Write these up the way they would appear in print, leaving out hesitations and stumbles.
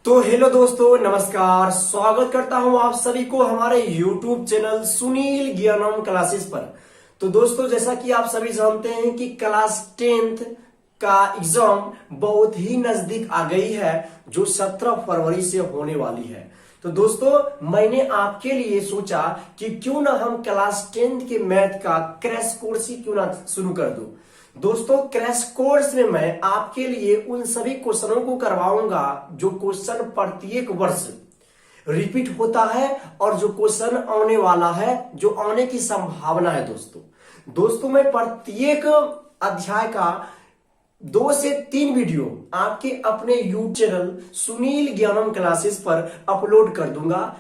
तो हेलो दोस्तों, नमस्कार। स्वागत करता हूं आप सभी को हमारे YouTube चैनल सुनील ज्ञानम क्लासेस पर। तो दोस्तों, जैसा कि आप सभी जानते हैं कि क्लास 10th का एग्जाम बहुत ही नजदीक आ गई है, जो 17 फरवरी से होने वाली है। तो दोस्तों, मैंने आपके लिए सोचा कि क्यों ना हम क्लास 10th के मैथ का क्रैश कोर्स ही क्यों ना शुरू कर दूं। दोस्तों, क्रैश कोर्स में मैं आपके लिए उन सभी क्वेश्चनों को करवाऊंगा जो क्वेश्चन प्रत्येक वर्ष रिपीट होता है और जो क्वेश्चन आने वाला है, जो आने की संभावना है। दोस्तों मैं प्रत्येक अध्याय का 2 से 3 वीडियो आपके अपने यूट्यूब चैनल सुनील ज्ञानम क्लासेस पर अपलोड कर दूंगा।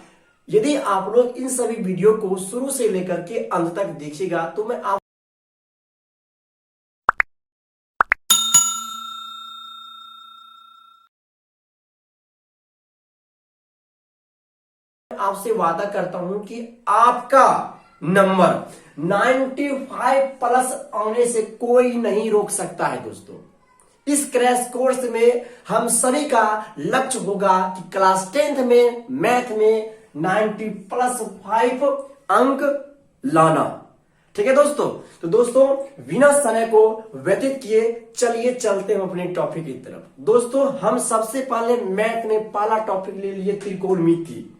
यदि आप लोग इन सभी वीडियो को शुरू से लेकर के अंत तक देखिएगा तो मैं आपसे वादा करता हूं कि आपका नंबर 95 प्लस आने से कोई नहीं रोक सकता है। दोस्तों, इस क्रैश कोर्स में हम सभी का लक्ष्य होगा कि क्लास 10th में मैथ में 90+5 अंक लाना। ठीक है दोस्तों। तो दोस्तों, बिना समय को व्यतीत किए चलिए चलते हैं अपने टॉपिक की तरफ। दोस्तों, हम सबसे पहले मैथ में पहला टॉपिक ले लिए त्रिकोणमिति,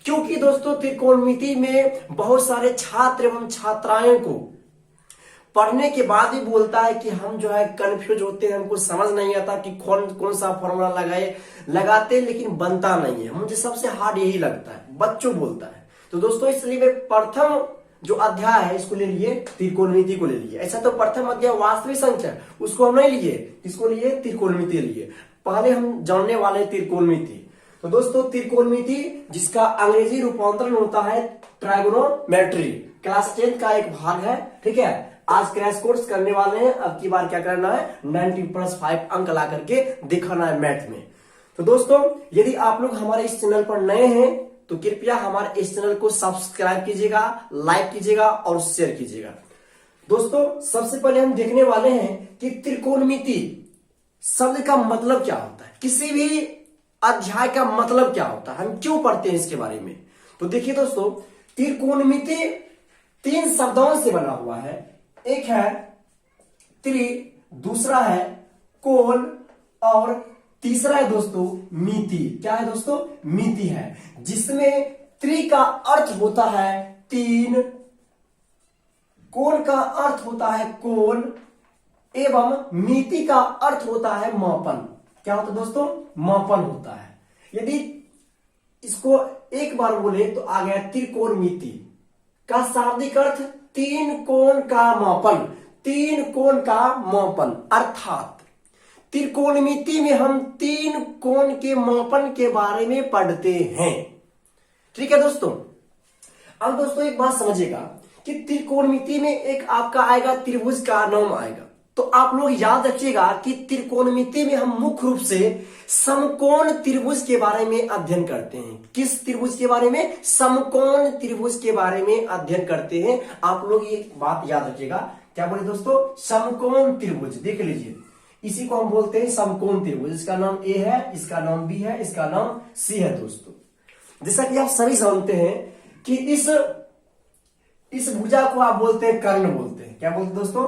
क्योंकि दोस्तों त्रिकोणमिति में बहुत सारे छात्र एवं छात्राएं को पढ़ने के बाद ही बोलता है कि हम जो है कंफ्यूज होते हैं, हमको समझ नहीं आता कि कौन सा फॉर्मूला लगाते लेकिन बनता नहीं है। मुझे सबसे हार्ड यही लगता है, बच्चों बोलता है। तो दोस्तों, इसलिए मैं प्रथम जो अध्याय है इसको ले लिए, त्रिकोणमिति को ले लिए। ऐसा तो प्रथम अध्याय वास्तविक संख्या उसको हम नहीं लिए, इसको लिए त्रिकोणमिति लिए। पहले हम जानने वाले त्रिकोणमिति। तो दोस्तों, त्रिकोणमिति जिसका अंग्रेजी रूपांतरण होता है ट्राइगोनोमेट्री, क्लास 10 का एक भाग है। ठीक है, आज क्रैश कोर्स करने वाले हैं। अब की बार क्या करना है, 90+5 अंक ला करके दिखाना है मैथ में। तो दोस्तों, यदि आप लोग हमारे इस चैनल पर नए हैं तो कृपया हमारे इस चैनल को सब्सक्राइब कीजिएगा, लाइक कीजिएगा और शेयर कीजिएगा। दोस्तों, सबसे पहले हम देखने वाले हैं कि त्रिकोणमिति शब्द का मतलब क्या होता है, किसी भी अध्याय का मतलब क्या होता है, हम क्यों पढ़ते हैं इसके बारे में। तो देखिए दोस्तों, त्रिकोणमिति 3 शब्दों से बना हुआ है। एक है त्रि, दूसरा है कोण और तीसरा है दोस्तों मिति। क्या है दोस्तों, मिति है, जिसमें त्रि का अर्थ होता है 3, कोण का अर्थ होता है कोण एवं मिति का अर्थ होता है मापन। क्या होता है दोस्तों, मापन होता है। यदि इसको एक बार बोले तो आ गया त्रिकोणमिति का शाब्दिक अर्थ 3 कोण का मापन। 3 कोण का मापन अर्थात त्रिकोणमिति में हम 3 कोण के मापन के बारे में पढ़ते हैं। ठीक है दोस्तों। अब दोस्तों एक बात समझिएगा कि त्रिकोणमिति में एक आपका आएगा त्रिभुज का नाम आएगा। तो आप लोग याद रखिएगा कि त्रिकोणमिति में हम मुख्य रूप से समकोण त्रिभुज के बारे में अध्ययन करते हैं। किस त्रिभुज के बारे में, समकोण त्रिभुज के बारे में अध्ययन करते हैं। आप लोग ये बात याद रखिएगा। क्या बोले दोस्तों, समकोण त्रिभुज। देख लीजिए, इसी को हम बोलते हैं समकोण त्रिभुज। इसका नाम ए है, इसका नाम बी है, इसका नाम सी है। दोस्तों, जैसा कि आप सभी जानते हैं कि इस भुजा को आप बोलते हैं कर्ण बोलते हैं। क्या बोलते हैं दोस्तों,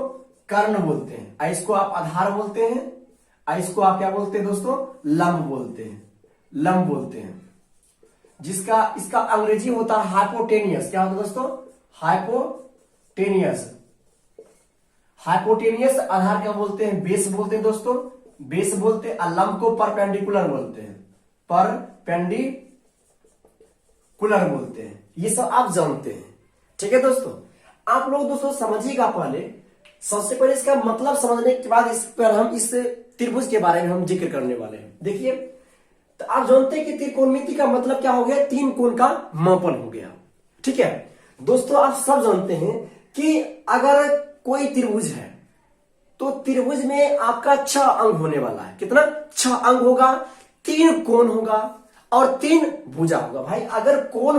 कर्ण बोलते हैं। इसको आप आधार बोलते हैं, इसको आप क्या बोलते हैं दोस्तों, लंब बोलते हैं, लंब बोलते हैं। इसका अंग्रेजी होता है हाइपोटेनियस। क्या होता है दोस्तों, हाइपोटेनियस। हाइपोटेनियस आधार क्या बोलते हैं, बेस बोलते हैं दोस्तों, बेस बोलते हैं। और लंब को परपेंडिकुलर बोलते हैं, परपेंडिकुलर बोलते हैं। ये सब आप जानते हैं। ठीक है दोस्तों, आप लोग दोस्तों समझिएगा। पहले सबसे पहले इसका मतलब समझने के बाद इस पर हम इस त्रिभुज के बारे में हम जिक्र करने वाले हैं। देखिए, तो आप जानते हैं कि त्रिकोणमिति का मतलब क्या हो गया, 3 कोण का मापन हो गया। ठीक है दोस्तों, आप सब जानते हैं कि अगर कोई त्रिभुज है तो त्रिभुज में आपका 6 अंग होने वाला है। कितना, 6 अंग होगा, 3 कोण होगा और 3 भुजा होगा। भाई अगर कोण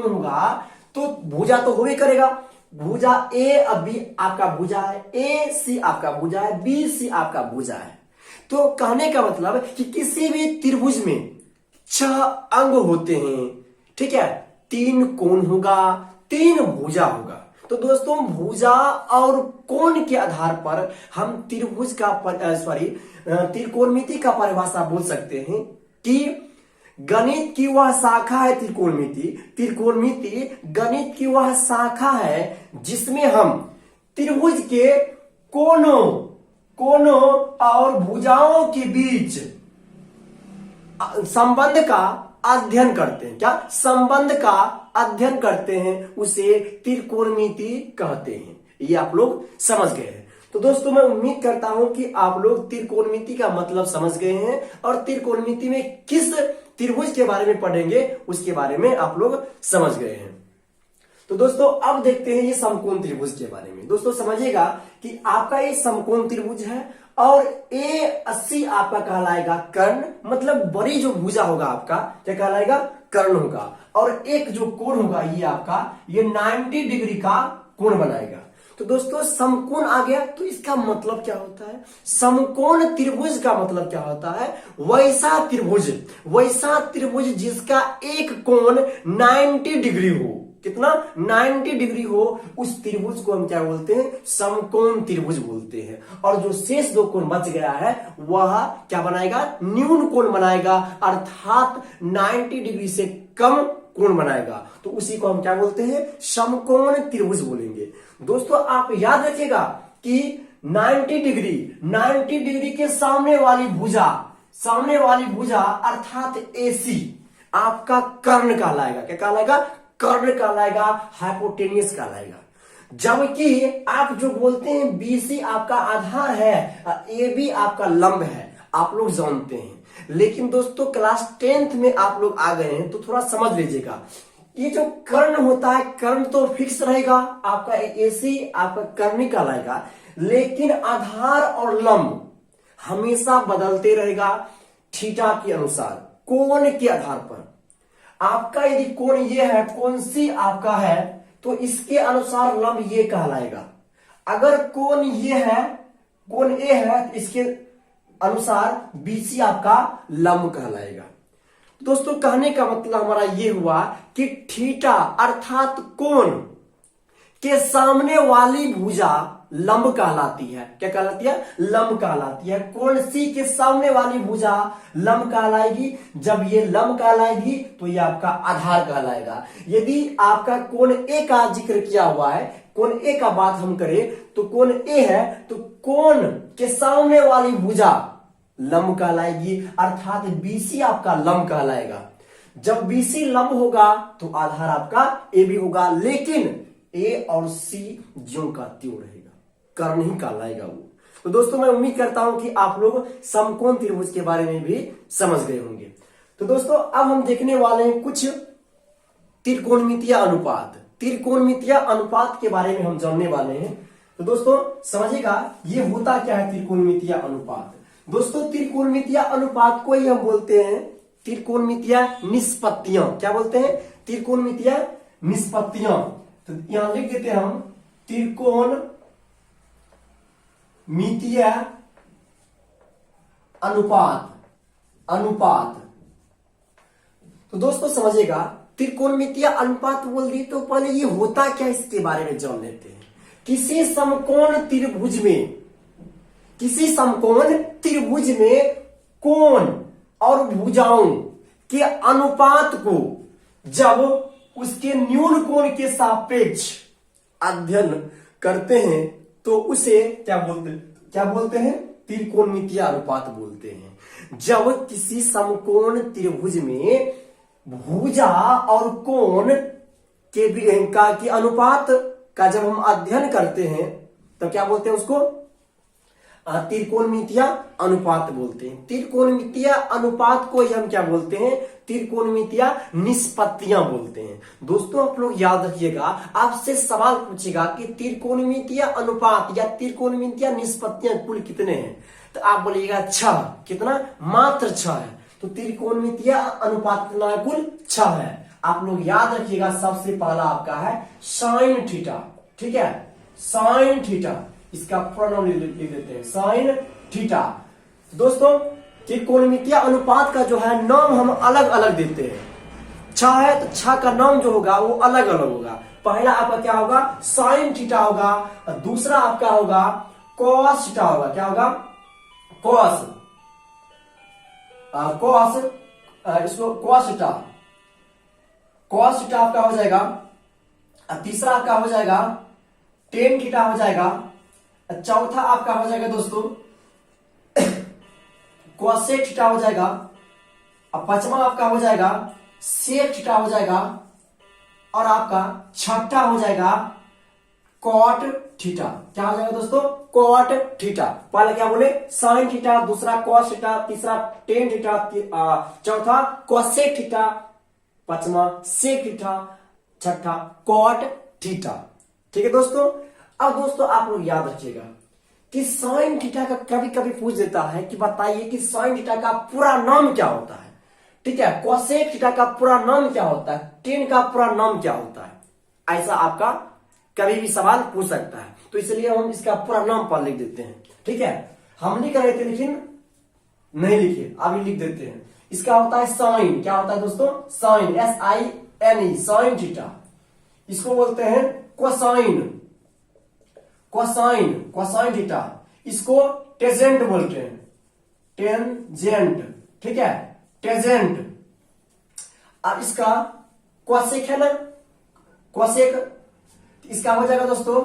होगा तो भुजा तो होवे करेगा। भुजा ए अब बी आपका भुजा है, ए सी आपका भुजा है, बी सी आपका भुजा है। तो कहने का मतलब कि किसी भी त्रिभुज में 6 अंग होते हैं, ठीक है, 3 कोण होगा, 3 भुजा होगा। तो दोस्तों भुजा और कोण के आधार पर हम त्रिभुज का त्रिकोणमिति का परिभाषा बोल सकते हैं कि गणित की वह शाखा है त्रिकोणमिति। त्रिकोणमिति गणित की वह शाखा है जिसमें हम त्रिभुज के कोणों और भुजाओं के बीच संबंध का अध्ययन करते हैं। क्या संबंध का अध्ययन करते हैं, उसे त्रिकोणमिति कहते हैं। ये आप लोग समझ गए हैं। तो दोस्तों मैं उम्मीद करता हूं कि आप लोग त्रिकोणमिति का मतलब समझ गए हैं और त्रिकोणमिति में किस त्रिभुज के बारे में पढ़ेंगे उसके बारे में आप लोग समझ गए हैं। तो दोस्तों अब देखते हैं ये समकोण त्रिभुज के बारे में। दोस्तों समझिएगा कि आपका ये समकोण त्रिभुज है और A80 आपका कहलाएगा कर्ण, मतलब बड़ी जो भुजा होगा आपका क्या कहलाएगा, कर्ण होगा। और एक जो कोण होगा ये आपका ये 90 डिग्री का कोण बनाएगा। तो दोस्तों समकोण आ गया, तो इसका मतलब क्या होता है, समकोण त्रिभुज का मतलब क्या होता है, वैसा त्रिभुज जिसका एक कोण 90 डिग्री हो। कितना, 90 डिग्री हो, उस त्रिभुज को हम क्या बोलते हैं, समकोण त्रिभुज बोलते हैं। और जो शेष 2 कोण बच गया है वह क्या बनाएगा, न्यून कोण बनाएगा, अर्थात 90 डिग्री से कम कोण बनाएगा। तो उसी को हम क्या बोलते हैं, समकोण त्रिभुज बोलेंगे। दोस्तों आप याद रखिएगा कि 90 डिग्री के सामने वाली भुजा अर्थात AC आपका कर्ण कहलाएगा। क्या कहलाएगा, कर्ण कहलाएगा, हाइपोटेनियस कहलाएगा। जबकि आप जो बोलते हैं BC आपका आधार है, AB आपका लंब है, आप लोग जानते हैं। लेकिन दोस्तों क्लास 10th में आप लोग आ गए हैं तो थोड़ा समझ लीजिएगा, ये जो कर्ण होता है, कर्ण तो फिक्स रहेगा, आपका AC आपका कर्ण कहलाएगा, लेकिन आधार और लंब हमेशा बदलते रहेगा थीटा के अनुसार, कोण के आधार पर। आपका यदि कोण ये है, कोण C आपका है, तो इसके अनुसार लंब ये कहलाएगा। अगर कोण ये है, कोण A है, तो इसके अनुसार BC आपका लंब कहलाएगा। दोस्तों कहने का मतलब हमारा ये हुआ कि थीटा अर्थात कोण के सामने वाली भुजा लंब कहलाती है। क्या कहलाती है, लंब कहलाती है। कोण C के सामने वाली भुजा लंब कहलाएगी। जब ये लंब कहलाएगी तो ये आपका आधार कहलाएगा। यदि आपका कोण A का जिक्र किया हुआ है, कोण A का बात हम करें तो कोण A है, तो कोण के सामने वाली भुजा लंब कहलाएगी, अर्थात BC आपका लंब कहलाएगा। जब BC लंब होगा तो आधार आपका AB होगा, लेकिन A और C ज्यों का त्यों रहेगा, कर्ण ही कहलाएगा वो। तो दोस्तों मैं उम्मीद करता हूं कि आप लोग समकोण त्रिभुज के बारे में भी समझ गए होंगे। तो दोस्तों अब हम देखने वाले हैं कुछ त्रिकोणमितीय अनुपात। त्रिकोणमितीय अनुपात के बारे में हम जानने वाले हैं। तो दोस्तों समझिएगा ये होता क्या है त्रिकोणमितीय अनुपात। दोस्तों त्रिकोणमितीय अनुपात को ही हम बोलते हैं त्रिकोणमितीय निष्पत्तियां। क्या बोलते हैं, त्रिकोणमितीय निष्पत्तियां। तो यहां लिख देते हैं हम त्रिकोणमितीय अनुपात। तो दोस्तों समझिएगा त्रिकोणमितीय अनुपात बोल दी तो पहले ये होता क्या इसके बारे में जान लेते हैं। किसी समकोण त्रिभुज में कोण और भुजाओं के अनुपात को जब उसके न्यून कोण के सापेक्ष अध्ययन करते हैं तो उसे क्या बोलते हैं, त्रिकोणमितीय अनुपात बोलते हैं। जब किसी समकोण त्रिभुज में भुजा और कोण के अनुपात का जब हम अध्ययन करते हैं तो क्या बोलते हैं उसको, त्रिकोणमितीय अनुपात बोलते हैं। त्रिकोणमितीय अनुपात को हम क्या बोलते हैं, त्रिकोणमितीय निष्पत्तियां बोलते हैं। दोस्तों आप लोग याद रखिएगा, आपसे सवाल पूछेगा कि त्रिकोणमितीय अनुपात या त्रिकोणमितीय निष्पत्तियां कुल कितने हैं, तो आप बोलिएगा 6। कितना, मात्र 6 है। तो त्रिकोणमितीय अनुपात कितना है, कुल 6 है। आप लोग याद रखिएगा सबसे पहला आपका है साइन थीटा। ठीक है, साइन थीटा, इसका पूरा नाम लिख देते हैं साइन थीटा। दोस्तों त्रिकोणमितीय अनुपात का जो है नाम हम अलग अलग देते हैं। छ है तो छ का नाम जो होगा वो अलग अलग होगा। पहला आपका क्या होगा, साइन थीटा होगा, और दूसरा आपका होगा कॉस थीटा होगा। क्या होगा, कॉस इसको कॉस थीटा, कॉस थीटा आपका हो जाएगा। तीसरा आपका हो जाएगा टेन थीटा हो जाएगा। चौथा आपका हो जाएगा दोस्तों कॉसेक थीटा हो जाएगा। अब पांचवा आपका हो जाएगा सेक थीटा हो जाएगा, और आपका छठा हो जाएगा कॉट थीटा। क्या हो जाएगा दोस्तों, कॉट थीटा। पहले क्या बोले, साइन थीटा, दूसरा कॉस थीटा, तीसरा टेन थीटा, चौथा कॉसेक थीटा, पांचवा सेक थीटा, छठा कॉट थीटा। ठीक है दोस्तों। अब दोस्तों आप लोग याद रखिएगा कि साइन थीटा का कभी कभी पूछ देता है कि बताइए कि साइन थीटा का पूरा नाम क्या होता है। ठीक है, कोसेक थीटा का पूरा नाम क्या होता है, टेन का पूरा नाम क्या होता है, ऐसा आपका कभी भी सवाल पूछ सकता है। तो इसलिए हम इसका पूरा नाम पर लिख देते हैं। ठीक है, हम लिख रहे थे लेकिन नहीं लिखे, अभी लिख देते हैं। इसका होता है साइन। क्या होता है दोस्तों, साइन, SINE, साइन थीटा। इसको बोलते हैं कोसाइन, कोसाइन, कोसाइन थीटा। इसको टेजेंट बोलते हैं, टेंजेंट। ठीक है, टेजेंट। अब इसका कोसेक है ना, कोसेक, इसका हो जाएगा दोस्तों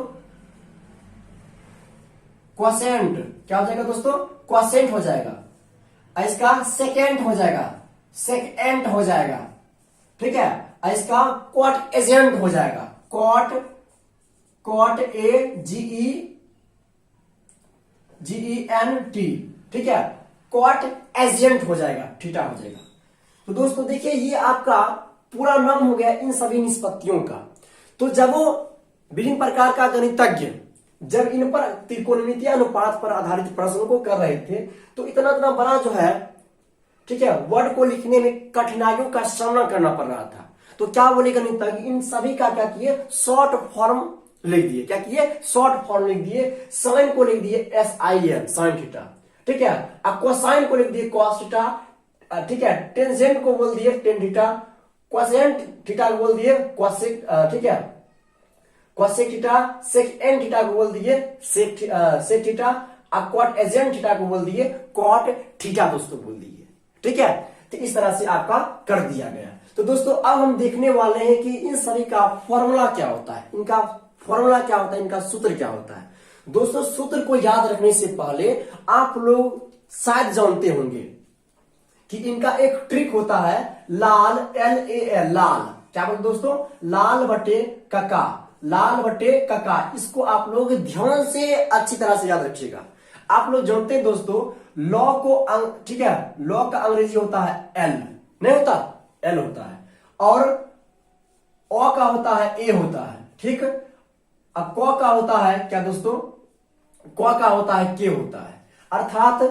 क्वोशेंट। क्या हो जाएगा दोस्तों, क्वोशेंट हो जाएगा। इसका सेकेंड हो जाएगा, सेकेंड हो जाएगा। ठीक है, इसका क्वाट एजेंट हो जाएगा, क्वाट, क्वाट AGENT। ठीक है, क्वाट एजेंट हो जाएगा, थीटा हो जाएगा। तो दोस्तों देखिए ये आपका पूरा नाम हो गया इन सभी निष्पत्तियों का। तो जब वो विभिन्न प्रकार का गणितज्ञ जब इन पर त्रिकोणमितीय अनुपात पर आधारित प्रश्नों को कर रहे थे तो इतना इतना बड़ा जो है, ठीक है, वर्ड को लिखने में कठिनाइयों का सामना करना पड़ रहा था। तो क्या बोले गणितज्ञ, इन सभी का क्या किए, शॉर्ट फॉर्म लिख दिए। क्या किए, शॉर्ट फॉर्म लिख दिए। साइन को लिख दिए SIN, साइन थीटा। ठीक है, अब कोसाइन को लिख दिए कॉस थीटा। ठीक है, टेंजेंट को बोल दिए टेन थीटा, क्वोशेंट थीटा को बोल दिए क्वोसेक। ठीक है, क्वोसेक थीटा, सेकेंड थीटा को बोल दिए सेक थीटा, अब क्वाट एजेंट थीटा को बोल दिए कॉट थीटा दोस्तों बोल दिए। ठीक है, तो इस तरह से आपका कर दिया गया। तो दोस्तों अब हम देखने वाले हैं कि इन सभी का फॉर्मूला क्या होता है, इनका फॉर्मूला क्या होता है, इनका सूत्र क्या होता है। दोस्तों सूत्र को याद रखने से पहले आप लोग शायद जानते होंगे कि इनका एक ट्रिक होता है, लाल, LAL, लाल। क्या बोलते दोस्तों, लाल बटे कका, लाल बटे कका। इसको आप लोग ध्यान से अच्छी तरह से याद रखिएगा। आप लोग जानते हैं दोस्तों लॉ को, ठीक है, लॉ का अंग्रेजी होता है L, नहीं होता, L होता है, और O का होता है A होता है। ठीक, अब क का होता है क्या दोस्तों, क का होता है K होता है। अर्थात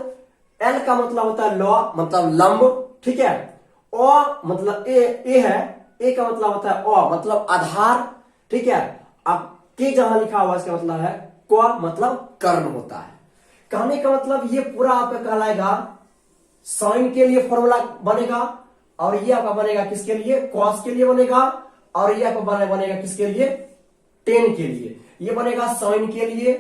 L का मतलब होता है लॉ, मतलब लंब। ठीक है, O मतलब A है, A का मतलब होता है O मतलब आधार। ठीक है, अब K जहां लिखा हुआ इसका मतलब है क मतलब कर्ण होता है। कहने का मतलब ये पूरा आपका कहलाएगा साइन के लिए फॉर्मूला बनेगा, और ये आपका बनेगा किसके लिए, कॉस के लिए बनेगा, और ये आपका बनेगा किसके लिए, टेन के लिए। ये बनेगा साइन के लिए,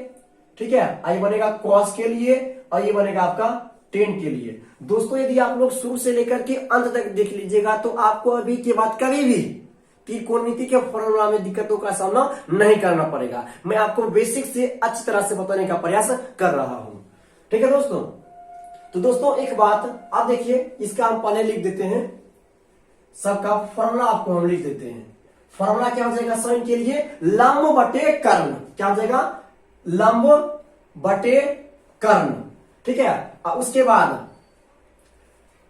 ठीक है, ये बनेगा कॉस के लिए, और ये बनेगा आपका टेन के लिए। दोस्तों यदि आप लोग शुरू से लेकर के अंत तक देख लीजिएगा तो आपको अभी के बाद कभी भी त्रिकोणमिति के फॉर्मूला में दिक्कतों का सामना नहीं करना पड़ेगा। मैं आपको बेसिक से अच्छी तरह से बताने का प्रयास कर रहा हूं। ठीक है दोस्तों, तो दोस्तों एक बात आप देखिए, इसका हम पहले लिख देते हैं, सबका फॉर्मूला आपको हम लिख देते हैं। फॉर्मूला क्या हो जाएगा साइन के लिए, लंब बटे कर्ण। क्या हो जाएगा, लंब बटे कर्ण। ठीक है, उसके बाद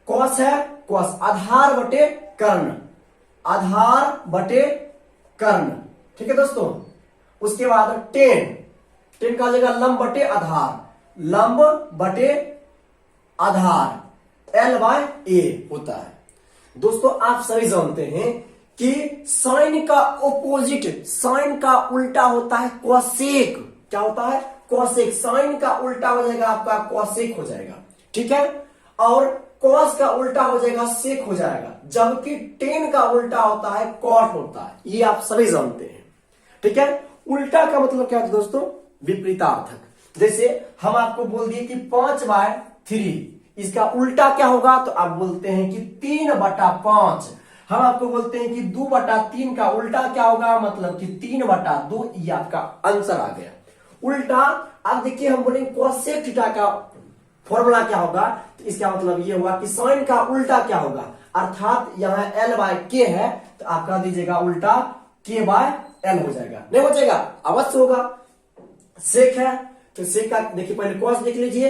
कॉस है, कॉस, आधार बटे कर्ण, आधार बटे कर्ण। ठीक है दोस्तों, उसके बाद टेन, टेन का हो जाएगा लंब बटे आधार, लंब बटे आधार, L/A होता है। दोस्तों आप सभी जानते हैं कि साइन का ऑपोजिट, साइन का उल्टा होता है कोसेक। क्या होता है, कोसेक। साइन का उल्टा हो जाएगा आपका कोसेक हो जाएगा। ठीक है, और कॉस का उल्टा हो जाएगा सेक हो जाएगा, जबकि टेन का उल्टा होता है कॉट होता है, ये आप सभी जानते हैं। ठीक है, उल्टा का मतलब क्या होता है दोस्तों, विपरीतार्थक। जैसे हम आपको बोल दिए कि 5/3, इसका उल्टा क्या होगा, तो आप बोलते हैं कि 3/5। हम आपको बोलते हैं कि 2/3 का उल्टा क्या होगा, मतलब कि 3/2। ये आपका आंसर आ गया उल्टा। अब देखिए हम बोलेंगे कोसेक थीटा का फॉर्मूला क्या होगा, तो इसका मतलब ये हुआ कि साइन का उल्टा क्या होगा, अर्थात यहां L/K है तो आप कह दीजिएगा उल्टा K/L हो जाएगा। नहीं हो जाएगा, अवश्य होगा। सेक है तो सेक का देखिए पहले कॉस देख लीजिए,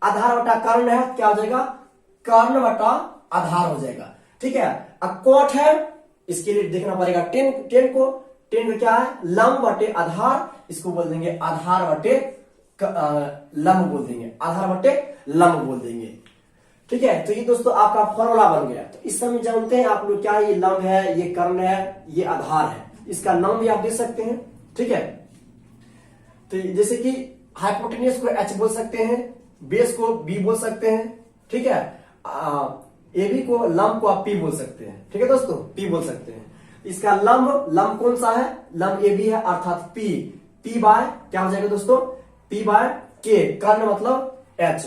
आधार बटा कर्ण है, क्या हो जाएगा, कर्ण बटा आधार हो जाएगा। ठीक है, अब कॉट है, इसके लिए देखना पड़ेगा टेन को क्या है, लंब बटे आधार, इसको बोल देंगे आधार बटे लंब बोल देंगे, आधार बटे लंब बोल देंगे। ठीक है, तो ये दोस्तों आपका फॉर्मूला बन गया। तो इस समय जानते हैं आप लोग क्या, ये लंब है, ये कर्ण है, ये आधार है, इसका नाम भी आप दे सकते हैं। ठीक है, तो जैसे कि हाइपोटेन्यूज को H बोल सकते हैं, बेस को B बोल सकते हैं। ठीक है, AB को लंब को आप P बोल सकते हैं। ठीक है दोस्तों, P बोल सकते हैं। इसका लंब कौन सा है, लंब AB है, अर्थात P बाय क्या हो जाएगा दोस्तों, P/K। कर्ण मतलब H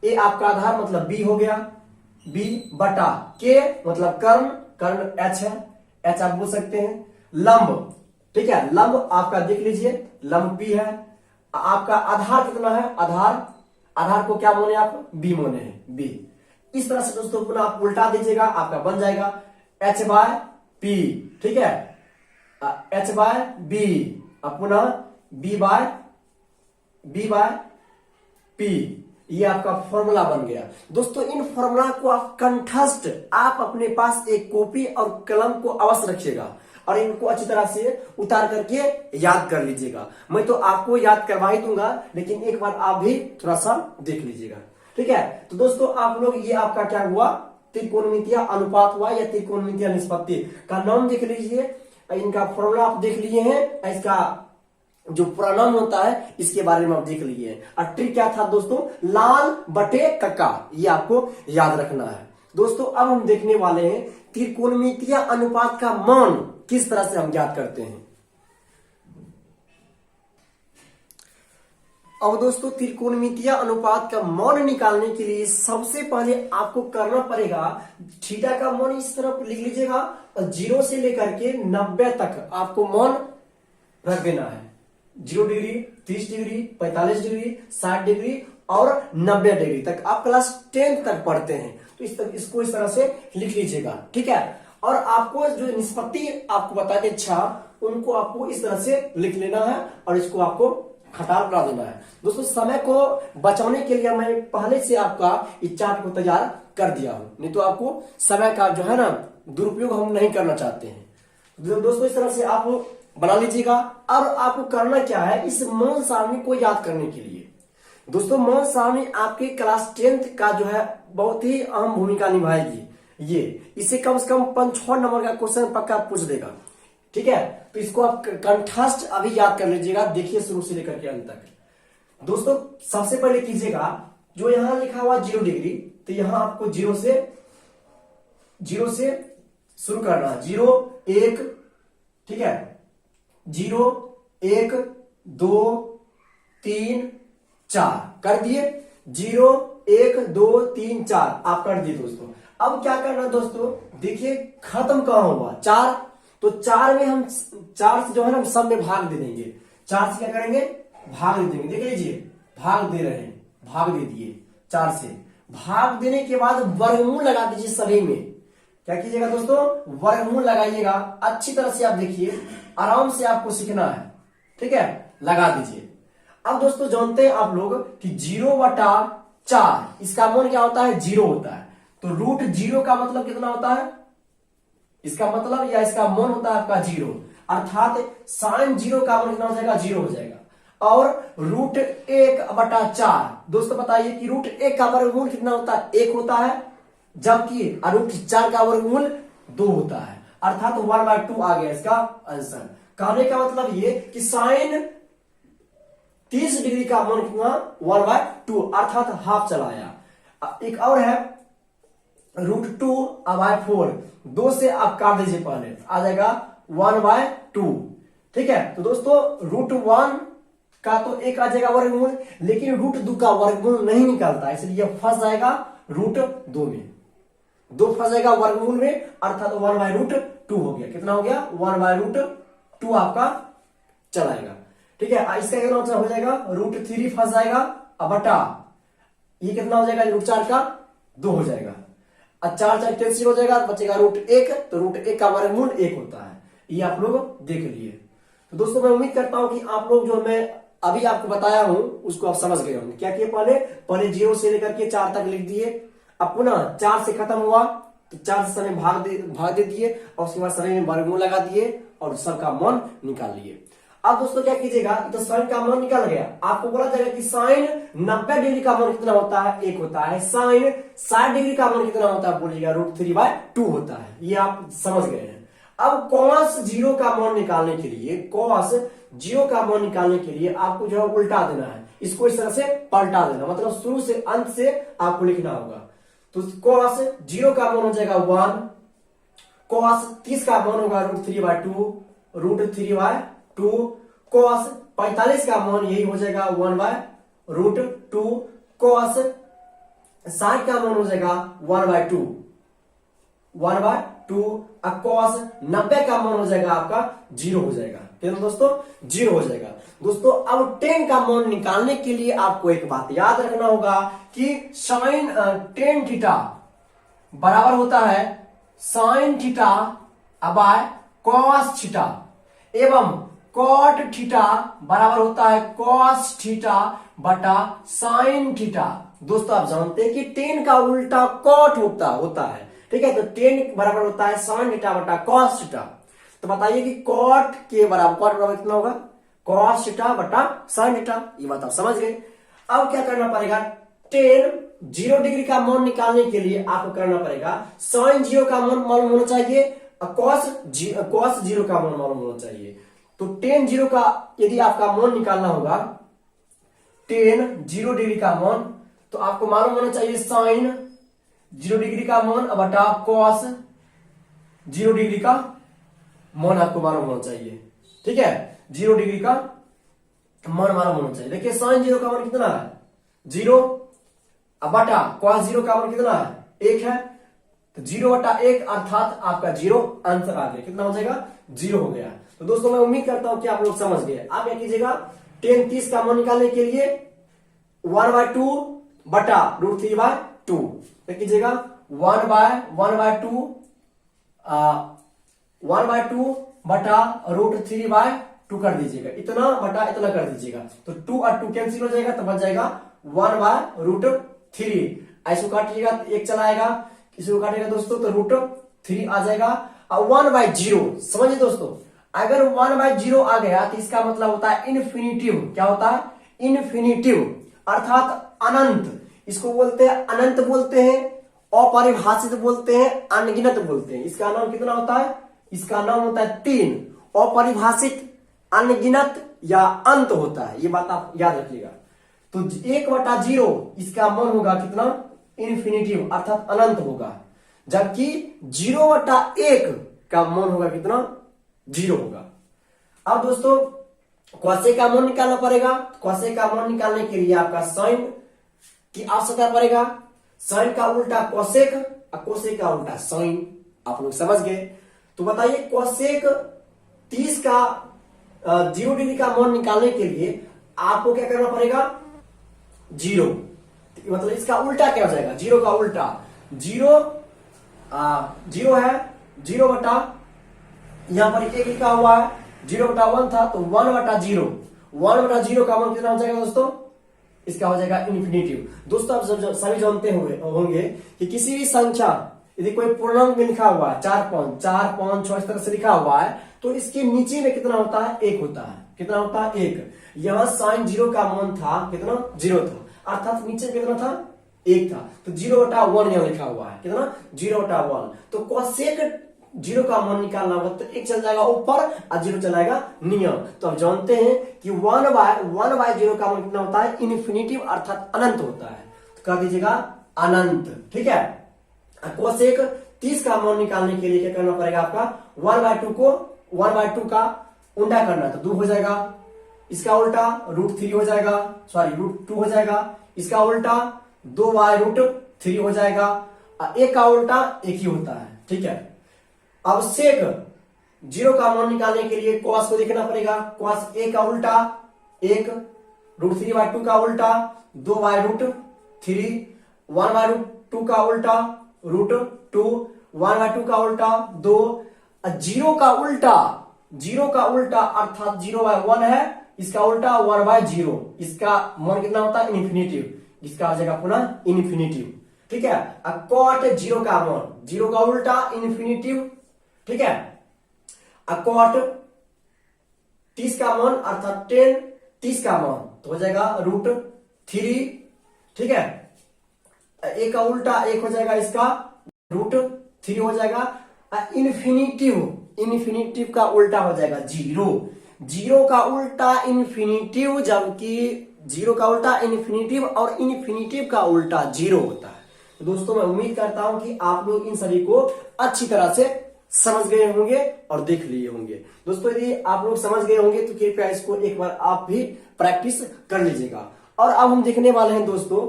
ए आपका आधार मतलब B हो गया, B बटा K मतलब कर्ण H है, H आप बोल सकते हैं। लंब, ठीक है, लंब आपका देख लीजिए, लंब P है। आपका आधार कितना है, आधार को क्या मोने आप, B मोने हैं, B। इस तरह से दोस्तों पुनः आप उल्टा दीजिएगा, आपका बन जाएगा H/P। ठीक है, H/B, पुनः B/P। ये आपका फॉर्मूला बन गया दोस्तों। इन फॉर्मूला को आप कंठस्थ, आप अपने पास एक कॉपी और कलम को अवश्य रखिएगा और इनको अच्छी तरह से उतार करके याद कर लीजिएगा। मैं तो आपको याद करवा ही दूंगा, लेकिन एक बार आप भी थोड़ा सा देख लीजिएगा। ठीक है, तो दोस्तों आप लोग, ये आपका क्या हुआ, त्रिकोणमितीय अनुपात हुआ या त्रिकोणमितीय निष्पत्ति का नाम देख लीजिए। इनका फॉर्मूला आप देख लिए हैं, इसका जो प्रणाम होता है इसके बारे में आप देख लिए हैं। और ट्रिक क्या था दोस्तों, लाल बटे कक्का, ये आपको याद रखना है दोस्तों। अब हम देखने वाले हैं त्रिकोणमितीय अनुपात का मान किस तरह से हम ज्ञात करते हैं। अब दोस्तों त्रिकोणमितीय अनुपात का मान निकालने के लिए सबसे पहले आपको करना पड़ेगा, थीटा का मान इस तरफ लिख लीजिएगा और 0 से लेकर के 90 तक आपको मान रख देना है। 0 डिग्री, 30 डिग्री, 45 डिग्री, 60 डिग्री और 90 डिग्री तक आप क्लास 10 तक पढ़ते हैं, तो इसको इस तरह से लिख लीजिएगा। ठीक है, और आपको जो निष्पत्ति आपको बताते अच्छा, उनको आपको इस तरह से लिख लेना है और इसको आपको खटाल बना देना है। दोस्तों समय को बचाने के लिए मैं पहले से आपका इस चार्ट को तैयार कर दिया हूं, नहीं तो आपको समय का जो है ना दुरुपयोग हम नहीं करना चाहते हैं। दोस्तों इस तरह से आप बना लीजिएगा। अब आपको करना क्या है, इस मान सारणी को याद करने के लिए दोस्तों, मान सारणी आपके क्लास 10th का जो है बहुत ही अहम भूमिका निभाएगी। ये इसे कम से कम 5-6 नंबर का क्वेश्चन पक्का पूछ देगा। ठीक है, तो इसको आप कंठस्थ अभी याद कर लीजिएगा, देखिए शुरू से लेकर के अंत तक। दोस्तों सबसे पहले कीजिएगा, जो यहां लिखा हुआ 0 डिग्री, तो यहां आपको 0 से शुरू करना है। 0 1, ठीक है, 0 1 2 3 4 कर दिए। 0 1 2 3 4 आप कर दिए दोस्तों। अब क्या करना दोस्तों, देखिए खत्म कहां हुआ, 4, तो 4 में हम 4 से जो है ना हम सब में भाग दे देंगे। 4 से क्या करेंगे, भाग दे देंगे। देख लीजिए भाग दे रहे हैं, भाग दे दिए। 4 से भाग देने के बाद वर्गमूल लगा दीजिए सभी में। क्या कीजिएगा दोस्तों, वर्गमूल लगाइएगा। अच्छी तरह से आप देखिए, आराम से आपको सीखना है। ठीक है, लगा दीजिए। अब दोस्तों जानते हैं आप लोग कि 0/4 इसका मान क्या होता है, 0 होता है। तो √0 का मतलब कितना होता है, इसका मतलब या इसका मान होता है आपका 0, अर्थात sin 0 का मान कितना हो जाएगा, 0 हो जाएगा। और √1/4 दोस्तों बताइए कि √1 का वर्गमूल कितना होता है, 1 होता है, जबकि √4 का वर्गमूल 2 होता है, अर्थात 1/2 आ गया इसका आंसर। कहने का मतलब ये कि sin 30 डिग्री का मान कितना 1/2 अर्थात हाफ चला आया। एक और है √2/4, 2 से आप काट दीजिए पहले, आ जाएगा 1/2। ठीक है, तो दोस्तों √1 का तो एक आ जाएगा वर्गमूल, लेकिन √2 का वर्गमूल नहीं निकलता, इसलिए फंस जाएगा √2 में, 2 फंस जाएगा वर्गमूल में, अर्थात 1/√2 हो गया। कितना हो गया 1/√2 आपका चलाएगा। ठीक है, इसका कितना हो जाएगा √3 फंस जाएगा, अब बटा ये कितना हो जाएगा √4 का 2 हो जाएगा, और 4 कैंसिल हो जाएगा, बचेगा √1, तो √1 का वर्गमूल 1 होता है। ये आप लोग देख लिए। तो दोस्तों मैं उम्मीद करता हूं कि आप लोग जो मैं अभी आपको बताया हूं उसको आप समझ गए होंगे। क्या किए, पहले 0 से लेकर के 4 तक लिख दिए, अब पुनः 4 से खत्म हुआ तो 4 से समय भाग दे दिए, और उसके बाद समय में वर्गमूल लगा दिए और सबका मान निकाल लिए। अब दोस्तों क्या कीजिएगा, तो साइन का मान निकल गया, आपको बोला जाएगा कि साइन 90 डिग्री का मान कितना होता है 1 होता है, साइन 60 डिग्री का मान कितना होता है बोलिएगा √3/2 होता है। ये आप समझ गए हैं। अब cos 0 का मान निकालने के लिए, cos 0 का मान निकालने के लिए आपको जो है उल्टा देना है, इसको इस तरह से पलटा देना, मतलब शुरू से अंत से आपको लिखना होगा। तो cos 0 का मान हो जाएगा 1, cos 30 का मान होगा √3/2, cos 45 का मान यही हो जाएगा 1/√2, cos 60 का मान हो जाएगा 1/2, और cos 90 का मान हो जाएगा आपका 0 हो जाएगा। फिर दोस्तों 0 हो जाएगा। दोस्तों अब tan का मान निकालने के लिए आपको एक बात याद रखना होगा कि sin tan थीटा बराबर होता है sin theta by cos theta, एवं cot थीटा बराबर होता है cos थीटा बटा sin थीटा। दोस्तों आप जानते हैं कि tan का उल्टा cot होता है। ठीक है, तो tan बराबर होता है sin थीटा बटा cos थीटा। तो बताइए कि cot के बराबर कितना होगा cos थीटा बटा sin थीटा। ये बात आप समझ गए। अब क्या करना पड़ेगा, tan 0 डिग्री का मान निकालने के लिए आपको करना पड़ेगा sin 0 का मान मालूम होना चाहिए, cos 0 का मान मालूम होना चाहिए। तो tan 0 का यदि आपका मान निकालना होगा, tan 0 डिग्री का मान, तो आपको मालूम होना चाहिए sin 0 डिग्री का मान बटा cos 0 डिग्री का मान आपको मालूम होना चाहिए। ठीक है, 0 डिग्री का मान मालूम होना चाहिए। देखिए sin 0 का मान कितना है 0, अब बटा cos 0 का मान कितना है 1 है, तो 0/1 अर्थात आपका 0 आंसर आ गया। कितना हो जाएगा 0 हो गया। तो दोस्तों मैं उम्मीद करता हूं कि आप लोग समझ गए। आप क्या कीजिएगा, tan 30 का मान निकालने के लिए 1/2 बटा √3/2 क्या कीजिएगा 1/2 बटा √3/2 कर दीजिएगा, इतना बटा इतना कर दीजिएगा, तो 2 और 2 कैंसिल हो जाएगा, तो बच जाएगा 1/√3। ऐसे काटिएगा तो 1 चला आएगा, किसी को काटेगा दोस्तों तो √3 आ जाएगा। और 1/0 समझिए दोस्तों, अगर 1/0 आ गया तो इसका मतलब होता है इन्फिनिटिव। क्या होता है इन्फिनिटिव, अर्थात अनंत। इसको बोलते हैं अनंत बोलते हैं, अपरिभाषित बोलते हैं, अनगिनत बोलते हैं। इसका नाम कितना होता है, इसका नाम होता है 3, अपरिभाषित, अनगिनत या अंत होता है। ये बात आप याद रखिएगा। तो 1/0 इसका मान होगा कितना इन्फिनिटिव, अर्थात अनंत होगा, जबकि 0/1 का मान होगा कितना 0 होगा। अब दोस्तों cos का मान निकालना पड़ेगा। cos का मान निकालने के लिए आपका sin की आवश्यकता पड़ेगा। sin का उल्टा cosec और cosec का उल्टा sin। आप लोग समझ गए। तो बताइए cosec 30 का 0 डिग्री का मान निकालने के लिए आपको क्या करना पड़ेगा 0, मतलब इसका उल्टा क्या हो जाएगा 0 का उल्टा 0 है 0 बटा यहां पर 1 लिखा हुआ है, 0/1 था तो 1/0, 1/0 का मान कितना हो जाएगा दोस्तों, इसका हो जाएगा इन्फिनिटिव। दोस्तों आप सभी जानते होंगे कि किसी भी संख्या यदि कोई पूर्णांक में लिखा हुआ है 4, 5, 6 इस तरह से लिखा हुआ है, तो इसके नीचे में कितना होता है 1 होता है। कितना होता है 1। यहां sin 0 का मान था कितना 0 था, अर्थात नीचे कितना था 1 था, तो 0/1 यहां लिखा हुआ है, कितना 0/1। तो cosec जीरो का मान निकालना होगा तो एक चल जाएगा ऊपर और जीरो चलाएगा नियम। तो अब जानते हैं कि 1/0 का मान कितना होता है, इन्फिनिटिव अर्थात अनंत होता है। तो कह दीजिएगा अनंत, ठीक है। कोसेक 30 का मान निकालने के लिए क्या करना पड़ेगा आपका, 1/2 को 1/2 का उल्टा करना, तो 2 हो जाएगा। इसका उल्टा √3 हो जाएगा, सॉरी √2 हो जाएगा। इसका उल्टा 2/√3 हो जाएगा। एक का उल्टा एक ही होता है, ठीक है। अब सेक 0 का मान निकालने के लिए कॉस को देखना पड़ेगा। कॉस ए का उल्टा 1, √3/2 का उल्टा 2/√3, 1/2 का उल्टा √2, 1/2 का उल्टा 2, 0 का उल्टा अर्थात 0/1 है, इसका उल्टा 1/0। इसका मान कितना होता है, इन्फिनिटिव। इसका आ जाएगा पुनः इन्फिनिटिव, ठीक है। अब कॉट 0 का मान, 0 का उल्टा इन्फिनिटिव, ठीक है। अब कॉट 30 का मान अर्थात 10, 30 का मान तो हो जाएगा √3, ठीक है। एक का उल्टा एक हो जाएगा, इसका √3 हो जाएगा। इन्फिनिटिव का उल्टा हो जाएगा 0 का उल्टा इन्फिनिटिव, जबकि 0 का उल्टा इन्फिनिटिव और इन्फिनिटिव का उल्टा 0 होता है। तो दोस्तों मैं उम्मीद करता हूं कि आप लोग इन सभी को अच्छी तरह से समझ गए होंगे और देख लिए होंगे। दोस्तों यदि आप लोग समझ गए होंगे तो कृपया इसको एक बार आप भी प्रैक्टिस कर लीजिएगा। और अब हम देखने वाले हैं दोस्तों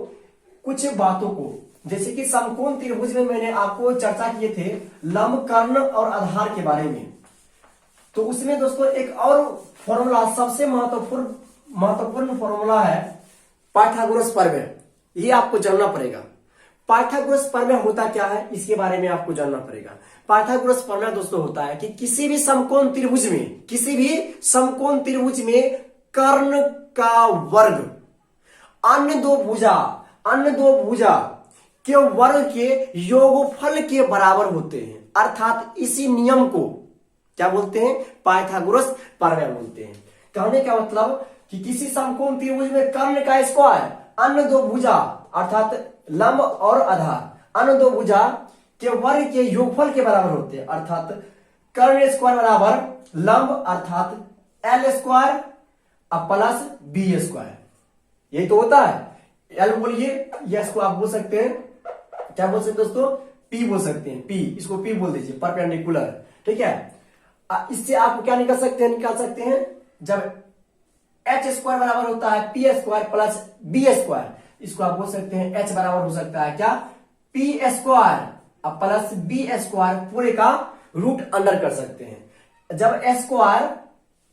कुछ बातों को, जैसे कि समकोण त्रिभुज में मैंने आपको चर्चा किए थे लंब, कर्ण और आधार के बारे में। तो उसमें दोस्तों एक और फॉर्मूला, सबसे महत्वपूर्ण फॉर्मूला है पाइथागोरस प्रमेय। ये आपको जानना पड़ेगा। पाइथागोरस प्रमेय होता क्या है, इसके बारे में आपको जानना पड़ेगा। पाइथागोरस प्रमेय दोस्तों होता है कि किसी भी समकोण त्रिभुज में कर्ण का वर्ग अन्य दो भुजा के वर्ग के योगफल के बराबर होते हैं। अर्थात इसी नियम को क्या बोलते हैं, पाइथागोरस प्रमेय बोलते हैं। कहने का मतलब कि किसी समकोण त्रिभुज में कर्ण का स्क्वायर अन्य दो भुजा अर्थात लंब और आधार अन्य दो भुजा के वर्ग के योगफल के बराबर होते हैं। अर्थात कर्ण स्क्वायर बराबर लंब अर्थात L² प्लस B²। यही तो होता है। L बोलिए, यस को आप बोल सकते हैं, क्या बोल सकते हैं दोस्तों, P बोल सकते हैं। P, इसको P बोल दीजिए, परपेंडिकुलर, ठीक है। इससे आप क्या निकाल सकते हैं जब H² बराबर होता है P² प्लस B², इसको आप बोल सकते हैं H बराबर हो सकता है क्या, P² प्लस B² पूरे का रूट अंडर कर सकते हैं। जब S²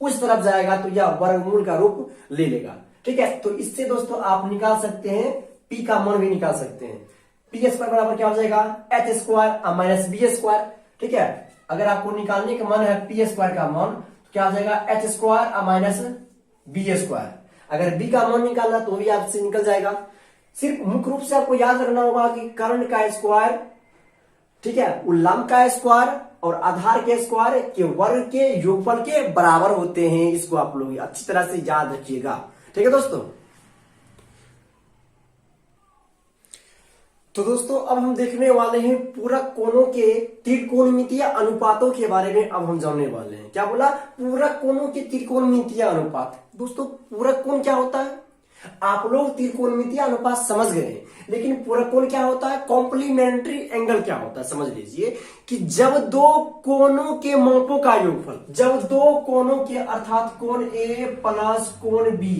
उस तरफ जाएगा तो यह वर्गमूल का रूप ले लेगा, ठीक है। तो इससे दोस्तों आप निकाल सकते हैं, P का मान भी निकाल सकते हैं। P² बराबर क्या हो जाएगा, H² माइनस B², ठीक है। अगर आपको निकालने का मन है P² का मान तो क्या हो जाएगा, H² माइनस B²। अगर B का मान निकालना तो भी आपसे निकल जाएगा। सिर्फ मुख्य रूप से आपको याद रखना होगा कि कर्ण का स्क्वायर, ठीक है, लंब का स्क्वायर और आधार के स्क्वायर के वर्ग के योगफल के बराबर होते हैं। इसको आप लोग अच्छी तरह से याद रखिएगा, ठीक है दोस्तों। तो दोस्तों अब हम देखने वाले हैं पूरक कोणों के त्रिकोणमितीय अनुपातों के बारे में। अब हम जानने वाले हैं, क्या बोला, पूरक कोणों के त्रिकोणमितीय अनुपात। दोस्तों पूरक कोण क्या होता है, आप लोग त्रिकोणमितीय अनुपात समझ गए, लेकिन पूरक कोण क्या होता है, कॉम्प्लीमेंट्री एंगल क्या होता है, समझ लीजिए कि जब दो कोणों के मापों का योगफल, जब दो कोणों के अर्थात कोण A प्लस कोण B,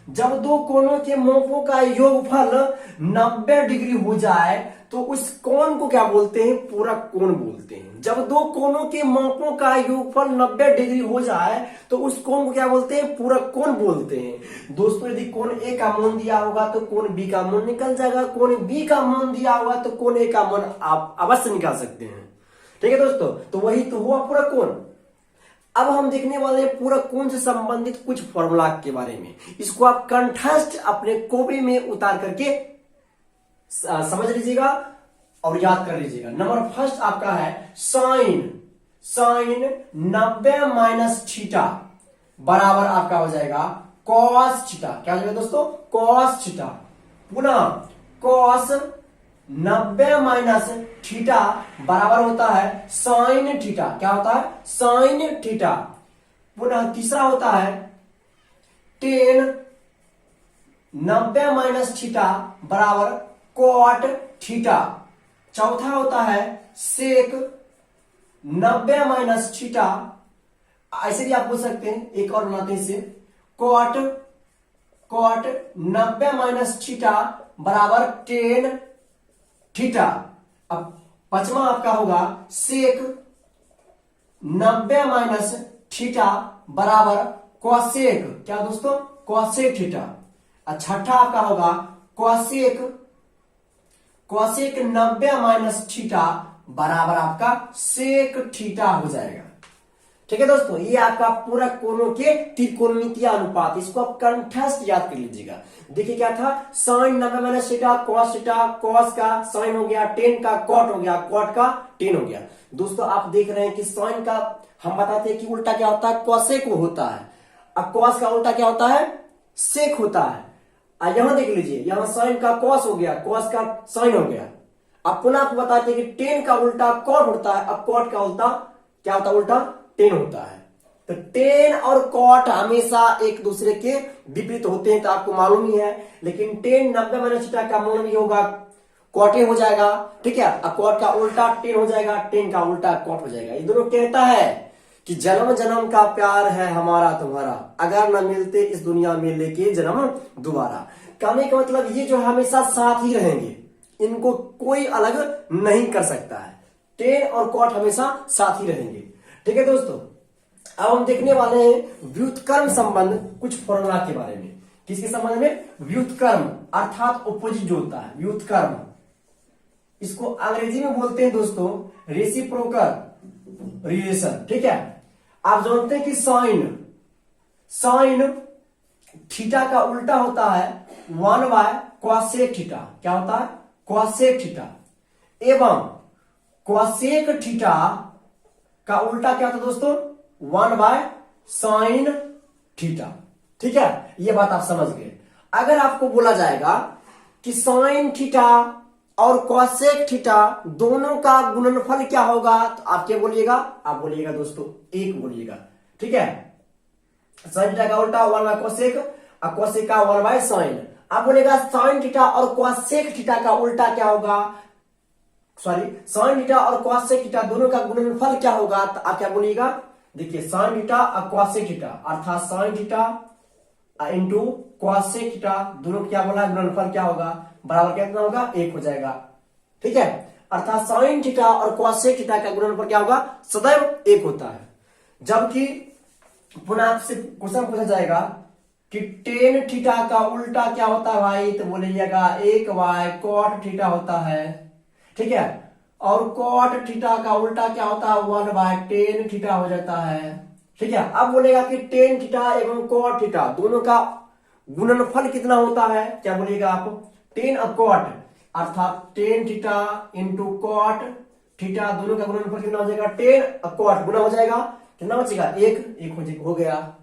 जब दो कोणों के मापों का योगफल 90 डिग्री हो जाए तो उस कोण को क्या बोलते हैं, पूरक कोण बोलते हैं। जब दो कोणों के मापों का योगफल 90 डिग्री हो जाए तो उस कोण को क्या बोलते हैं, पूरक कोण बोलते हैं। दोस्तों यदि कोण A का मान दिया होगा तो कोण B का मान निकल जाएगा, कोण B का मान दिया होगा तो कोण A का मान आप अवश्य निकाल सकते हैं, ठीक है दोस्तों। तो वही तो हुआ पूरक कोण। अब हम देखने वाले हैं पूरक कोण से संबंधित कुछ फॉर्मूला के बारे में। इसको आप कंठस्थ अपने कॉपी में उतार करके समझ लीजिएगा और याद कर लीजिएगा। नंबर फर्स्ट आपका है साइन 90 माइनस थीटा बराबर आपका हो जाएगा कॉस थीटा। क्या हो जाएगा दोस्तों, कॉस थीटा। पुनः कॉस 90 माइनस थीटा बराबर होता है साइन थीटा। क्या होता है? Sine theta. पुनः तीसरा होता है टेन 90 माइनस थीटा बराबर कॉट थीटा। चौथा होता है सेक 90 माइनस थीटा, ऐसे भी आप बोल सकते हैं, एक और बनाते हैं इसे, कॉट 90 माइनस थीटा बराबर टेन थीटा। अब पांचवा आपका होगा सेक 90 माइनस थीटा बराबर कॉसेक। क्या दोस्तों? Cosec theta. छठा आपका होगा कॉसेक 90 माइनस थीटा बराबर आपका सेक थीटा हो जाएगा। ठीक है दोस्तों, ये आपका पूरा कोणों के त्रिकोणमितीय अनुपात, इसको आप कंठस्थ याद कर लीजिएगा। देखिए क्या था, साइन 90 माइनस थीटा, कॉस का साइन हो गया, टेन का कॉट हो गया, कॉट का टेन हो गया। दोस्तों आप देख रहे हैं कि साइन का हम बताते हैं कि उल्टा क्या होता है, कॉसेक होता है। अब कॉस का उल्टा क्या होता है, सेक होता है। यहां देख लीजिए, यहां साइन का कॉस हो गया, कॉस का साइन हो गया। अब पुनः आपको बताते हैं कि टेन का उल्टा कॉट होता है। अब कॉट का उल्टा क्या होता है, उल्टा टेन होता है। तो टेन और कॉट हमेशा एक दूसरे के विपरीत होते हैं, तो आपको मालूम ही है। लेकिन टेन 90 माइनस थीटा का मूल भी होगा कॉटे हो जाएगा। ठीक है, अब कॉट का उल्टा टेन हो जाएगा, टेन का उल्टा कॉट हो जाएगा। ये दोनों कहता है कि जन्म जन्म का प्यार है हमारा तुम्हारा, अगर न मिलते इस दुनिया में लेके जन्म दोबारा। कहने का मतलब ये जो हमेशा साथ ही रहेंगे, इनको कोई अलग नहीं कर सकता है। टेन और कॉट हमेशा साथ ही रहेंगे। ठीक है दोस्तों, अब हम देखने वाले हैं व्युत्क्रम संबंध, कुछ फॉर्मूला के बारे में। किसके संबंध में? व्युत्क्रम, अर्थात ऑपोजिट जो होता है व्युत्क्रम। इसको अंग्रेजी में बोलते हैं दोस्तों रेसिप्रोकल रिलेशन। ठीक है, आप जानते हैं कि साइन थीटा का उल्टा होता है 1 बाय कॉसेक थीटा। क्या होता है? Cosec theta. एवं कॉसेक थीटा का उल्टा क्या होता है दोस्तों? 1 बाय साइन थीटा। ठीक है, यह बात आप समझ गए। अगर आपको बोला जाएगा कि साइन थीटा और कॉसेक थीटा दोनों का गुणनफल क्या होगा, तो आप क्या बोलिएगा? आप बोलिएगा दोस्तों 1 बोलिएगा। ठीक है, साइन थीटा का उल्टा 1 बाय कॉसेक और कॉसेक का 1 बाय साइन। आप बोलेगा साइन थीटा और कॉसेक थीटा का उल्टा क्या होगा, सॉरी साइन थीटा और कॉसेक थीटा दोनों का गुणनफल क्या होगा, तो आप क्या बोलिएगा? देखिए साइन थीटा और कॉसेक थीटा अर्थात sine theta into cosec theta दोनों क्या बोला, गुणनफल क्या होगा, बराबर कितना होगा? 1 हो जाएगा। ठीक है, अर्थात साइन थीटा और कॉसेक थीटा का गुणनफल क्या होगा? सदैव 1 होता है। जबकि पुनः आपसे क्वेश्चन पूछा जाएगा कि टेन थीटा का उल्टा क्या होता है भाई, तो बोलिएगा 1 बाय कॉट थीटा होता है। ठीक है, और कॉट थीटा का उल्टा क्या होता है? 1 बाय टेन थीटा हो जाता है। ठीक है, अब बोलेगा कि टेन थीटा एवं कॉट थीटा दोनों का गुणनफल कितना होता है, क्या बोलिएगा आप? टेन और कॉट अर्थात tan theta into cot theta दोनों का गुणनफल कितना हो जाएगा? टेन और कॉट गुना हो जाएगा, कितना बचेगा? 1 हो गया।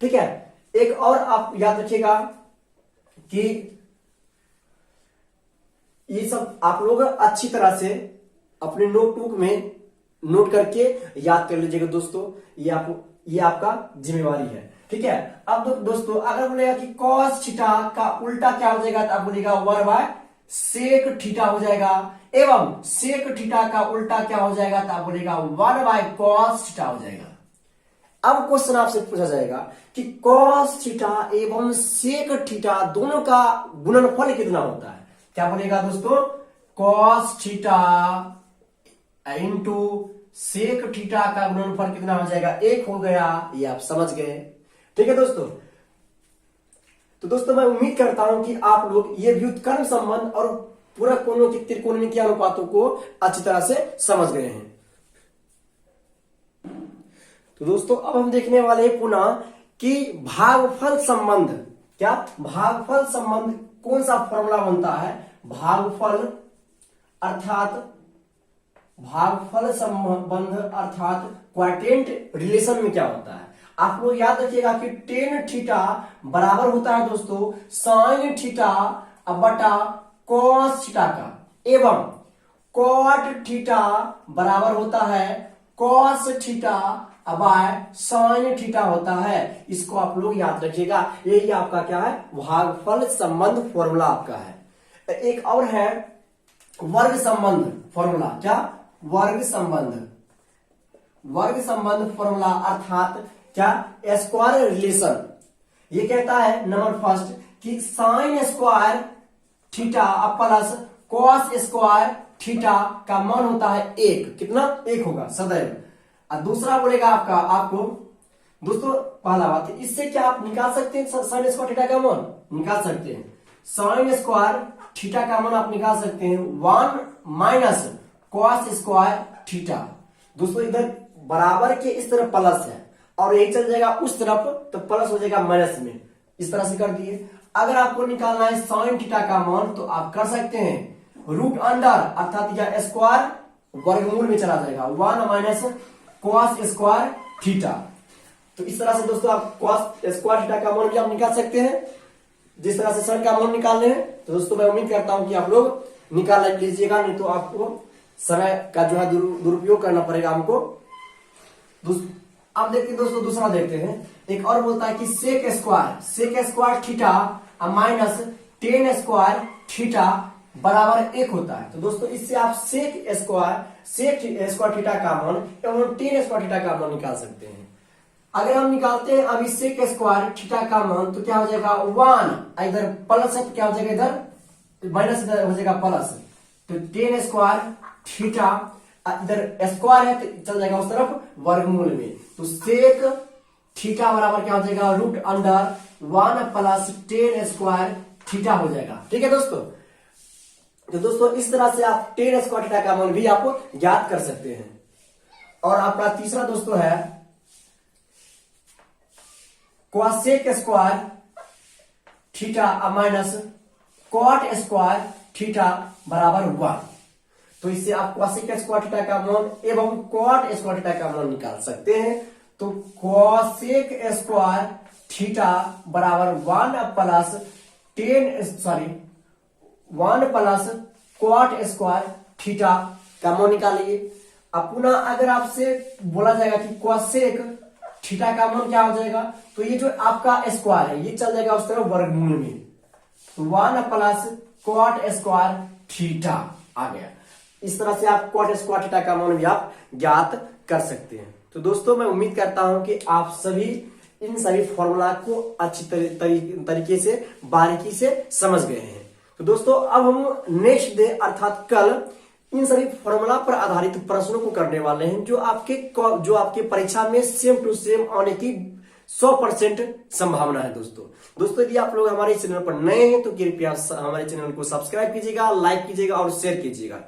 ठीक है, एक और आप याद रखिएगा कि ये सब आप लोग अच्छी तरह से अपने नोटबुक में नोट करके याद कर लीजिएगा दोस्तों, ये आपका जिम्मेवारी है। ठीक है, अब दोस्तों अगर बोलेगा कि कॉस थीटा का उल्टा क्या हो जाएगा, तो आप बोलेगा 1 बाय सेक थीटा हो जाएगा। एवं सेक थीटा का उल्टा क्या हो जाएगा, तो आप बोलेगा 1 बाय कॉस थीटा हो जाएगा। अब क्वेश्चन आपसे पूछा जाएगा कि कॉस थीटा एवं सेक थीटा दोनों का गुणनफल कितना होता है, क्या बोलेगा दोस्तों? Cos theta into sec theta का गुणनफल कितना हो जाएगा? 1 हो गया। ये आप समझ गए। ठीक है दोस्तों, तो दोस्तों मैं उम्मीद करता हूं कि आप लोग ये व्युत्क्रम संबंध और पूरा कोणों की त्रिकोणमितीय अनुपातों को अच्छी तरह से समझ गए हैं। तो दोस्तों अब हम देखने वाले हैं पुनः कि भागफल संबंध। क्या भागफल संबंध कौन सा फॉर्मूला बनता है? भागफल संबंध अर्थात क्वाड्रेंट रिलेशन में क्या होता है? आप लोग याद रखिएगा कि टेन थीटा बराबर होता है दोस्तों साइन थीटा बटा कॉस थीटा का। एवं कॉट थीटा बराबर होता है cos theta by sine theta होता है। इसको आप लोग याद रखिएगा, यही आपका क्या है, भागफल संबंध फॉर्मूला आपका है। एक और है वर्ग संबंध फॉर्मूला। क्या? वर्ग संबंध। वर्ग संबंध फॉर्मूला अर्थात क्या, स्क्वायर रिलेशन। ये कहता है नंबर फर्स्ट कि sine square theta plus cos square theta का मान होता है 1। कितना? 1 होगा सदैव। और दूसरा बोलेगा आपको दोस्तों, पहला बात इससे क्या आप निकाल सकते हैं साइन स्क्वायर थीटा का मान? निकाल सकते हैं। साइन स्क्वायर थीटा का मान आप निकाल सकते हैं 1 माइनस कॉस स्क्वायर थीटा। दोस्तों इधर बराबर के इस तरफ प्लस है और यही चल जाएगा उस तरफ, तो प्लस हो जाएगा माइनस में। इस तरह से कर दिए। अगर आपको निकालना है साइन थीटा का मान तो आप कर सकते हैं रूट अंडर, अर्थात यह स्क्वायर वर्गमूल में चला जाएगा 1 माइनस कॉस स्क्वायर थीटा। तो इस तरह से दोस्तों आप कॉस स्क्वायर थीटा का मान भी आप निकाल सकते हैं, जिस तरह से साइन का मान निकालने हैं। तो दोस्तों मैं उम्मीद करता हूं कि आप लोग निकाल लीजिएगा, नहीं तो आपको समय का जो है दुरुपयोग करना पड़ेगा हमको। अब देखते हैं दोस्तों, दूसरा देखते हैं। एक और बोलता है कि sec square theta minus ten square theta बराबर 1 होता है। तो दोस्तों इससे आप सेक स्क्वायर थीटा का मान एवं टेन स्क्वायर थीटा का मान निकाल सकते हैं। अगर हम निकालते हैं अभी सेक स्क्वायर थीटा का मान तो क्या हो जाएगा 1, इधर प्लस है तो क्या हो जाएगा इधर माइनस, इधर हो जाएगा प्लस। तो टेन स्क्वायर थीटा, इधर स्क्वायर है तो चल जाएगा उस तरफ वर्गमूल में। तो सेक थीटा बराबर क्या हो जाएगा root under 1 plus ten square theta हो जाएगा। ठीक है दोस्तों। तो दोस्तों इस तरह से आप टेन स्क्वायर थीटा का मान भी आप ज्ञात कर सकते हैं। और आपका तीसरा दोस्तों है cosec square theta minus cot square theta बराबर 1। तो इससे आप कॉसेक स्क्वायर थीटा का मान एवं कॉट स्क्वायर थीटा का मान निकाल सकते हैं। तो कॉसेक स्क्वायर थीटा बराबर 1 प्लस कॉट स्क्वायर थीटा का मान निकालिए। अब पुनः अगर आपसे बोला जाएगा कि कॉसेक थीटा का मान क्या हो जाएगा, तो ये जो आपका स्क्वायर है ये चल जाएगा उस तरफ वर्गमूल में। तो 1 प्लस कॉट स्क्वायर थीटा आ गया। इस तरह से आप कॉट स्क्वायर थीटा का मान भी आप ज्ञात कर सकते हैं। तो दोस्तों मैं उम्मीद करता हूं कि आप सभी इन सभी फॉर्मूला को अच्छी तरीके से बारीकी से समझ गए हैं। तो दोस्तों अब हम नेक्स्ट डे अर्थात कल इन सभी फॉर्मूला पर आधारित प्रश्नों को करने वाले हैं, जो आपके परीक्षा में सेम टू सेम आने की 100% संभावना है। दोस्तों यदि आप लोग हमारे चैनल पर नए हैं तो कृपया हमारे चैनल को सब्सक्राइब कीजिएगा, लाइक कीजिएगा और शेयर कीजिएगा।